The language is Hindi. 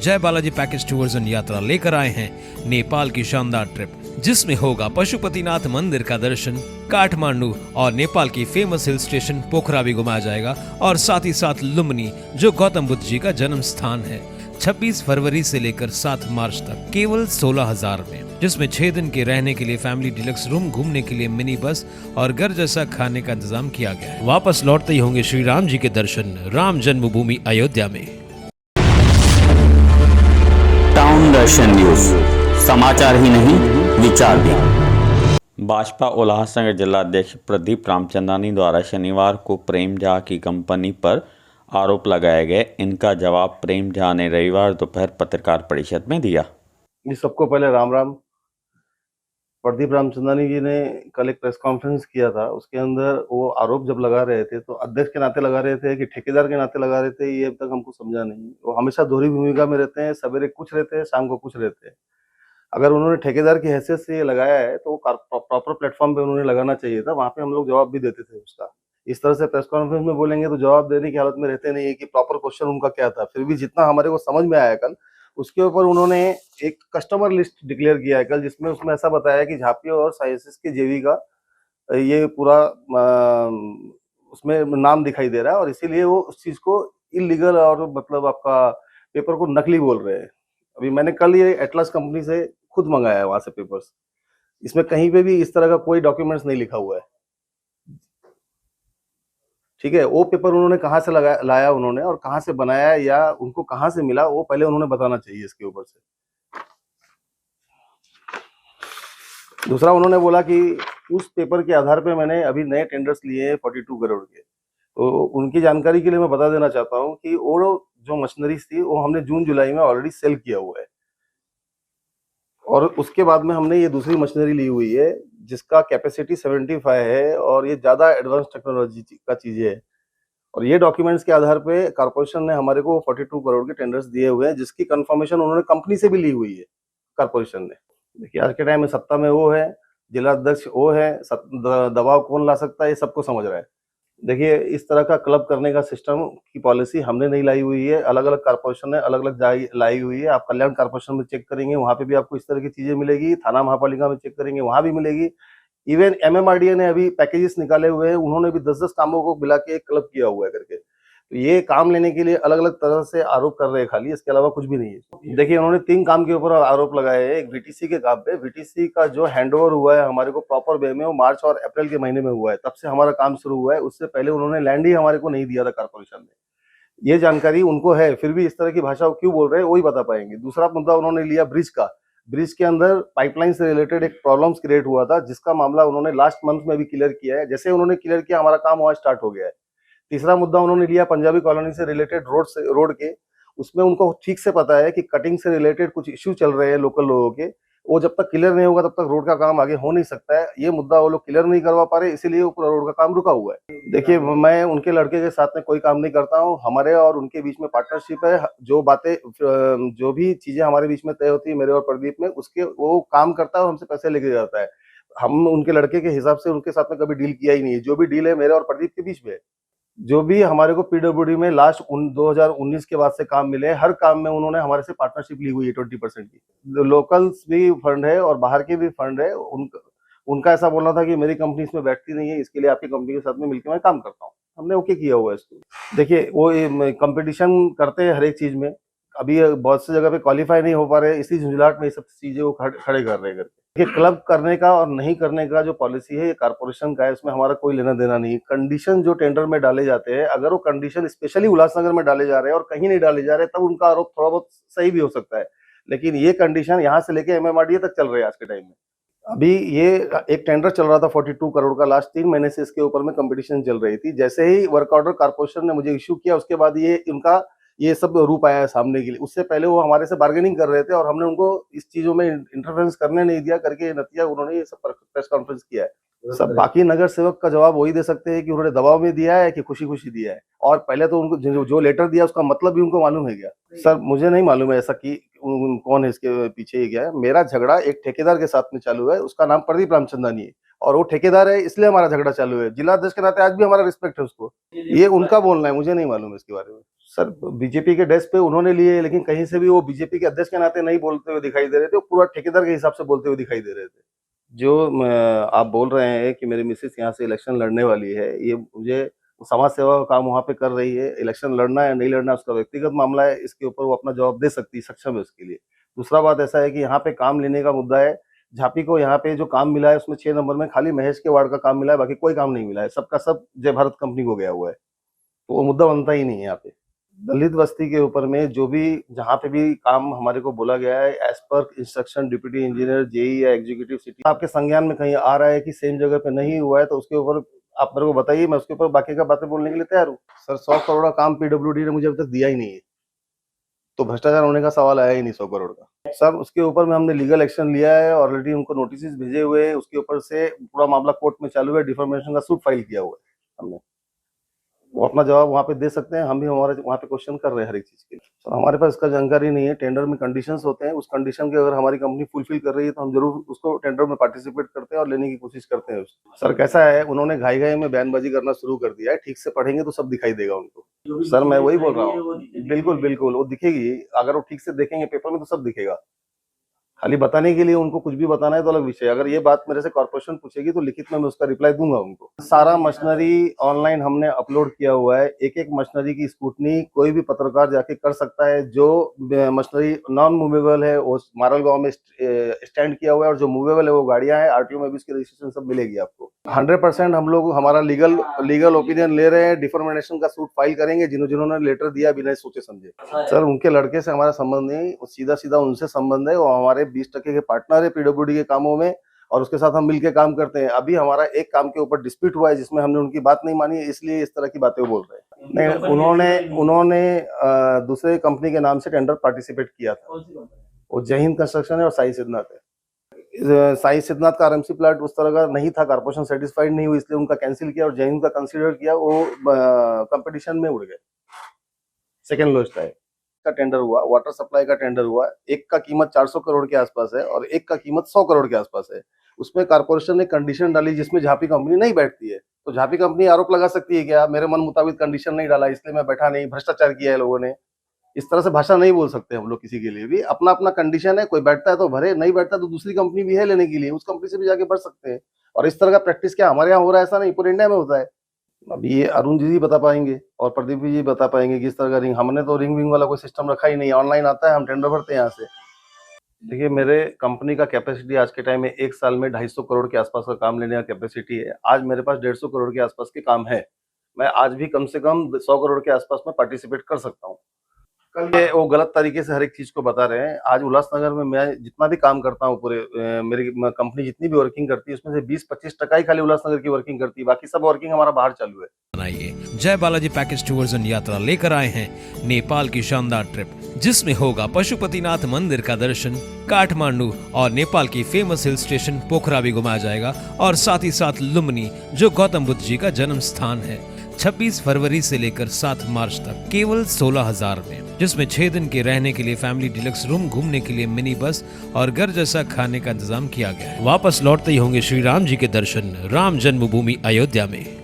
जय बालाजी पैकेज टूर्स एंड यात्रा लेकर आए हैं नेपाल की शानदार ट्रिप, जिसमें होगा पशुपतिनाथ मंदिर का दर्शन, काठमांडू और नेपाल की फेमस हिल स्टेशन पोखरा भी घुमाया जाएगा और साथ ही साथ लुम्बिनी जो गौतम बुद्ध जी का जन्म स्थान है। 26 फरवरी से लेकर 7 मार्च तक केवल 16,000 में, जिसमें 6 दिन के रहने के लिए फैमिली डिलक्स रूम, घूमने के लिए मिनी बस और घर जैसा खाने का इंतजाम किया गया है। वापस लौटते ही होंगे श्री राम जी के दर्शन राम जन्मभूमि अयोध्या में। टाउन दर्शन न्यूज, समाचार ही नहीं विचार भी। भाजपा उल्लासनगर जिला अध्यक्ष प्रदीप रामचंदानी द्वारा शनिवार को प्रेम झा की कंपनी पर आरोप लगाए गए। इनका जवाब प्रेम झा ने रविवार दोपहर पत्रकार परिषद में दिया। सबको पहले राम राम। प्रदीप रामचंदानी जी ने कल एक प्रेस कॉन्फ्रेंस किया था, उसके अंदर वो आरोप जब लगा रहे थे तो अध्यक्ष के नाते लगा रहे थे कि ठेकेदार के नाते लगा रहे थे, ये अब तक हमको समझा नहीं। वो हमेशा दोहरी भूमिका में रहते हैं, सवेरे कुछ रहते हैं, शाम को कुछ रहते हैं। अगर उन्होंने ठेकेदार की हैसियत से ये लगाया है तो प्रॉपर प्लेटफॉर्म पे उन्होंने लगाना चाहिए था, वहां पे हम लोग जवाब भी देते थे उसका। इस तरह से प्रेस कॉन्फ्रेंस में बोलेंगे तो जवाब देने की हालत में रहते नहीं है कि प्रॉपर क्वेश्चन उनका क्या था। फिर भी जितना हमारे को समझ में आया कल, उसके ऊपर उन्होंने एक कस्टमर लिस्ट डिक्लेयर किया है कल, जिसमें उसमें ऐसा बताया कि झापी और साइंसेस के जेवी का ये पूरा उसमें नाम दिखाई दे रहा है और इसीलिए वो उस चीज को इलीगल और मतलब आपका पेपर को नकली बोल रहे हैं। अभी मैंने कल ये एटलस कंपनी से खुद मंगाया है वहां से पेपर्स, इसमें कहीं पे भी इस तरह का कोई डॉक्यूमेंट्स नहीं लिखा हुआ है। ठीक है, वो पेपर उन्होंने कहाँ से लाया उन्होंने और कहाँ से बनाया या उनको कहाँ से मिला, वो पहले उन्होंने बताना चाहिए इसके ऊपर से। दूसरा, उन्होंने बोला कि उस पेपर के आधार पे मैंने अभी नए टेंडर्स लिए हैं 42 करोड़ के। तो उनकी जानकारी के लिए मैं बता देना चाहता हूँ कि वो जो मशीनरीज थी वो हमने जून जुलाई में ऑलरेडी सेल किया हुआ है और उसके बाद में हमने ये दूसरी मशीनरी ली हुई है जिसका कैपेसिटी 75 है और ये ज्यादा एडवांस टेक्नोलॉजी का चीजें है। और ये डॉक्यूमेंट्स के आधार पे कॉर्पोरेशन ने हमारे को 42 करोड़ के टेंडर्स दिए हुए हैं, जिसकी कंफर्मेशन उन्होंने कंपनी से भी ली हुई है कॉर्पोरेशन ने। देखिए, आज के टाइम में सत्ता में वो है, जिला अध्यक्ष वो है, दबाव कौन ला सकता है ये सबको समझ रहा है। देखिए, इस तरह का क्लब करने का सिस्टम की पॉलिसी हमने नहीं लाई हुई है, अलग अलग कॉर्पोरेशन ने अलग अलग लाई हुई है। आप कल्याण कॉर्पोरेशन में चेक करेंगे, वहां पे भी आपको इस तरह की चीजें मिलेगी। थाना महापालिका में चेक करेंगे, वहां भी मिलेगी। इवन एमएमआरडीए ने अभी पैकेजेस निकाले हुए हैं, उन्होंने भी 10-10 कामों को मिला के एक क्लब किया हुआ है करके। तो ये काम लेने के लिए अलग अलग तरह से आरोप कर रहे हैं खाली, इसके अलावा कुछ भी नहीं है। देखिए, उन्होंने 3 काम के ऊपर आरोप लगाए हैं। एक वीटीसी के काम पे, वीटीसी का जो हैंडओवर हुआ है हमारे को प्रॉपर वे में, वो मार्च और अप्रैल के महीने में हुआ है, तब से हमारा काम शुरू हुआ है। उससे पहले उन्होंने लैंड ही हमारे को नहीं दिया था कॉर्पोरेशन ने। ये जानकारी उनको है, फिर भी इस तरह की भाषा क्यों बोल रहे हैं वही बता पाएंगे। दूसरा मुद्दा उन्होंने लिया ब्रिज का। ब्रिज के अंदर पाइपलाइन से रिलेटेड एक प्रॉब्लम्स क्रिएट हुआ था, जिसका मामला उन्होंने लास्ट मंथ में भी क्लियर किया है। जैसे उन्होंने क्लियर किया, हमारा काम वहां स्टार्ट हो गया है। तीसरा मुद्दा उन्होंने लिया पंजाबी कॉलोनी से रिलेटेड रोड के। उसमें उनको ठीक से पता है कि कटिंग से रिलेटेड कुछ इश्यू चल रहे हैं लोकल लोगों के, वो जब तक क्लियर नहीं होगा तब तक रोड का काम आगे हो नहीं सकता है। ये मुद्दा वो लोग क्लियर नहीं करवा पा रहे, इसीलिए वो पूरा रोड का काम रुका हुआ है। देखिए, मैं उनके लड़के के साथ में कोई काम नहीं करता हूँ, हमारे और उनके बीच में पार्टनरशिप है। जो बातें, जो भी चीजें हमारे बीच में तय होती है मेरे और प्रदीप में, उसके वो काम करता है और हमसे पैसे लेके जाता है। हम उनके लड़के के हिसाब से उनके साथ में कभी डील किया ही नहीं है। जो भी डील है मेरे और प्रदीप के बीच में है। जो भी हमारे को पीडब्ल्यूडी में लास्ट 2019 के बाद से काम मिले, हर काम में उन्होंने हमारे से पार्टनरशिप ली हुई है 20% की। लोकल्स भी फंड है और बाहर के भी फंड है। उनका ऐसा बोलना था कि मेरी कंपनी इसमें बैठती नहीं है, इसके लिए आपकी कंपनी के साथ में मिलकर मैं काम करता हूँ। हमने ओके किया हुआ है इसको। देखिए, वो कंपटीशन करते हैं हर एक चीज में। अभी बहुत सी जगह पे क्वालिफाई नहीं हो पा रहे, इसी झुंझलाट में ये सब चीजें वो खड़े कर रहे हैं। देखिए, क्लब करने का और नहीं करने का जो पॉलिसी है ये कॉर्पोरेशन का है, इसमें हमारा कोई लेना देना नहीं। कंडीशन जो टेंडर में डाले जाते हैं, अगर वो कंडीशन स्पेशली उल्लासनगर में डाले जा रहे हैं और कहीं नहीं डाले जा रहे, तब उनका आरोप थोड़ा बहुत सही भी हो सकता है। लेकिन ये कंडीशन यहाँ से लेके एमएमआरडीए तक चल रहे हैं आज के टाइम में। अभी ये एक टेंडर चल रहा था 42 करोड़ का, लास्ट 3 महीने से इसके ऊपर में कंपटीशन चल रही थी। जैसे ही वर्क ऑर्डर कॉर्पोरेशन ने मुझे इश्यू किया, उसके बाद ये सब रूप आया है सामने के लिए। उससे पहले वो हमारे से बार्गेनिंग कर रहे थे और हमने उनको इस चीजों में इंटरफेरेंस करने नहीं दिया करके नतीजा उन्होंने ये सब प्रेस कॉन्फ्रेंस किया है। सब बाकी नगर सेवक का जवाब वही दे सकते हैं कि उन्होंने दबाव में दिया है कि खुशी खुशी दिया है। और पहले तो उनको जो लेटर दिया उसका मतलब भी उनको मालूम है क्या? सर, मुझे नहीं मालूम है ऐसा कि कौन है इसके पीछे ये क्या है। मेरा झगड़ा एक ठेकेदार के साथ में चालू है, उसका नाम प्रदीप रामचंदानी है और वो ठेकेदार है, इसलिए हमारा झगड़ा चालू है। जिला अध्यक्ष के नाते आज भी हमारा रिस्पेक्ट है उसको। ये उनका बोलना है, मुझे नहीं मालूम है इसके बारे में। सर बीजेपी के डेस्क पे उन्होंने लिए, लेकिन कहीं से भी वो बीजेपी के अध्यक्ष के नाते नहीं बोलते हुए दिखाई दे रहे थे, वो पूरा ठेकेदार के हिसाब से बोलते हुए दिखाई दे रहे थे। जो आप बोल रहे हैं कि मेरी मिसेस यहाँ से इलेक्शन लड़ने वाली है, ये मुझे समाज सेवा का काम वहाँ पे कर रही है। इलेक्शन लड़ना या नहीं लड़ना उसका व्यक्तिगत मामला है, इसके ऊपर वो अपना जवाब दे सकती है, सक्षम है उसके लिए। दूसरा बात ऐसा है कि यहाँ पे काम लेने का मुद्दा है। झापी को यहाँ पे जो काम मिला है उसमें 6 नंबर में खाली महेश के वार्ड का काम मिला है, बाकी कोई काम नहीं मिला है, सबका सब जय भारत कंपनी को गया हुआ है, तो वो मुद्दा बनता ही नहीं है यहाँ पे। दलित बस्ती के ऊपर में जो भी जहाँ पे भी काम हमारे को बोला गया है, as per instruction deputy engineer, JE या एग्जीक्यूटिव सिटी आपके संज्ञान में कहीं आ रहा है कि सेम जगह पे नहीं हुआ है, तो उसके ऊपर आप मेरे को बताइए, मैं उसके ऊपर बाकी का बातें बोलने के लिए तैयार हूँ। सर 100 करोड़ का काम पीडब्ल्यूडी ने मुझे अभी तक दिया ही नहीं है, तो भ्रष्टाचार होने का सवाल आया ही नहीं 100 करोड़ का। सर उसके ऊपर में हमने लीगल एक्शन लिया है, ऑलरेडी उनको नोटिस भेजे हुए हैं, उसके ऊपर से पूरा मामला कोर्ट में चालू है, डिफॉर्मेशन का सूट फाइल किया हुआ है हमने। वो अपना जवाब वहाँ पे दे सकते हैं, हम भी हमारे वहाँ पे क्वेश्चन कर रहे हैं हर एक चीज के लिए। तो हमारे पास इसका जानकारी नहीं है। टेंडर में कंडीशंस होते हैं, उस कंडीशन के अगर हमारी कंपनी फुलफिल कर रही है तो हम जरूर उसको टेंडर में पार्टिसिपेट करते हैं और लेने की कोशिश करते हैं उसको। सर कैसा है, उन्होंने घाई घाई में बयानबाजी करना शुरू कर दिया है, ठीक से पढ़ेंगे तो सब दिखाई देगा उनको। सर मैं वही बोल रहा हूँ, बिल्कुल बिल्कुल वो दिखेगी, अगर वो ठीक से देखेंगे पेपर में तो सब दिखेगा। खाली बताने के लिए उनको कुछ भी बताना है तो अलग विषय। अगर ये बात मेरे से कॉर्पोरेशन पूछेगी तो लिखित में मैं उसका रिप्लाई दूंगा उनको। सारा मशीनरी ऑनलाइन हमने अपलोड किया हुआ है, एक एक मशीनरी की स्क्रूटनी कोई भी पत्रकार जाके कर सकता है। जो मशीनरी नॉन मूवेबल है वो मारल गांव में स्टैंड किया हुआ है, और जो मूवेबल है वो गाड़ियां हैं, आरटीओ में भी उसकी रजिस्ट्रेशन सब मिलेगी आपको। 100% हम लोग हमारा लीगल ओपिनियन ले रहे हैं, डिफॉर्मेशन का सूट फाइल करेंगे जिन्होंने लेटर दिया बिना सोचे समझे। सर उनके लड़के से हमारा संबंध नहीं, सीधा सीधा उनसे संबंध है। वो हमारे 20% के पार्टनर है पीडब्ल्यूडी के कामों में, और उसके साथ हम मिलकर काम करते हैं। अभी हमारा एक काम के ऊपर डिस्प्यूट हुआ है जिसमें हमने उनकी बात नहीं मानी, इसलिए इस तरह की बातें बोल रहे हैं। नहीं, उन्होंने दूसरे कंपनी के नाम से टेंडर पार्टिसिपेट किया था, वो जय हिंद कंस्ट्रक्शन है और साई सिद्धनाथ है। साई सिद्धनाथ का आरएमसी प्लाट उस तरह का नहीं था, कॉर्पोरेशन सेटिस्फाइड नहीं हुई, इसलिए उनका कैंसिल किया और जय हिंद का कंसीडर किया। वो कंपटीशन में उड़ गए, सेकेंड लोएस्ट है। का टेंडर हुआ, वाटर सप्लाई का टेंडर हुआ, एक का कीमत 400 करोड़ के आसपास है और एक का कीमत 100 करोड़ के आसपास है। उसमें कॉर्पोरेशन ने कंडीशन डाली जिसमें झापी कंपनी नहीं बैठती है, तो झापी कंपनी आरोप लगा सकती है क्या मेरे मन मुताबिक कंडीशन नहीं डाला इसलिए मैं बैठा नहीं, भ्रष्टाचार किया है लोगों ने। इस तरह से भाषा नहीं बोल सकते हम लोग किसी के लिए भी। अपना अपना कंडीशन है, कोई बैठता है तो भरे, नहीं बैठता तो दूसरी कंपनी भी है लेने के लिए, उस कंपनी से भी जाके भर सकते हैं। और इस तरह का प्रैक्टिस क्या हमारे यहाँ हो रहा है? ऐसा नहीं, पूरे इंडिया में होता है। अब ये अरुण जी बता पाएंगे और प्रदीप जी बता पाएंगे किस तरह का रिंग। हमने तो रिंग विंग वाला कोई सिस्टम रखा ही नहीं, ऑनलाइन आता है, हम टेंडर भरते हैं यहाँ से। देखिए मेरे कंपनी का कैपेसिटी आज के टाइम में एक साल में 250 करोड़ के आसपास का काम लेने का कैपेसिटी है। आज मेरे पास 150 करोड़ के आसपास के काम है। मैं आज भी कम से कम 100 करोड़ के आसपास में पार्टिसिपेट कर सकता हूँ। कल ये वो गलत तरीके से हर एक चीज को बता रहे हैं। आज उल्लासनगर में मैं जितना भी काम करता हूँ, पूरे मेरी कंपनी जितनी भी वर्किंग करती है उसमें से 20-25% ही खाली उल्लासनगर की वर्किंग करती है, बाकी सब वर्किंग हमारा बाहर चालू है। बनाइए जय बालाजी पैकेज टूर्स एंड यात्रा लेकर आए हैं नेपाल की शानदार ट्रिप, जिसमें होगा पशुपतिनाथ मंदिर का दर्शन, काठमांडू और नेपाल की फेमस हिल स्टेशन पोखरा भी घुमाया जाएगा, और साथ ही साथ लुम्बिनी जो गौतम बुद्ध जी का जन्म स्थान है। 26 फरवरी से लेकर 7 मार्च तक केवल 16,000 में, जिसमें 6 दिन के रहने के लिए फैमिली डिलक्स रूम, घूमने के लिए मिनी बस और घर जैसा खाने का इंतजाम किया गया है। वापस लौटते ही होंगे श्री राम जी के दर्शन राम जन्मभूमि अयोध्या में।